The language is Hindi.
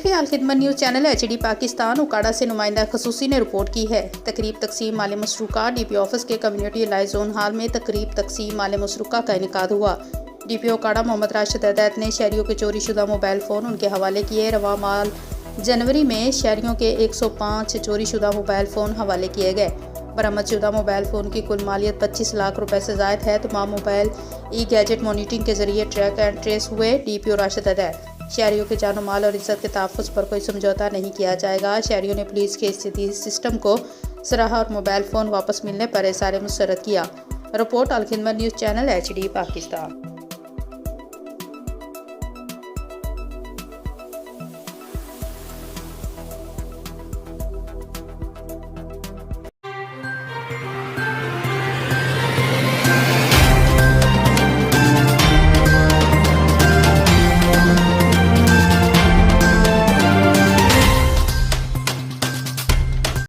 देख रहे हैं Alkhidmat news channel HD Pakistan. उकाड़ा से नुमाइंदा खसूसी ने रिपोर्ट की है। तकरीब तकसीम माल मसरूका DPO ऑफिस के कम्युनिटी लाइफ जोन हॉल में तकरीब तकसीम माल मसरूका का इनेकाद हुआ। DPO उकाड़ा मोहम्मद राशिद हदैत ने शहरियों के चोरी शुदा मोबाइल फ़ोन उनके हवाले किए। रवा माल जनवरी में शहरियों के 105 चोरी शुदा मोबाइल फ़ोन हवाले किए गए। बरामद शुदा मोबाइल फ़ोन की कुल मालियत 25 लाख रुपए से ज़ायद है। तमाम मोबाइल गैजेट मॉनिटरिंग के जरिए ट्रैक एंड ट्रेस हुए। DPO राशिद हदैत शहरियों के जानो माल और इज्जत के तहफ़्फ़ुज़ पर कोई समझौता नहीं किया जाएगा। शहरियों ने पुलिस के इस सिस्टम को सराहा और मोबाइल फ़ोन वापस मिलने पर इज़हार मुसर्रत किया। Report Alkhidmat news channel HD Pakistan.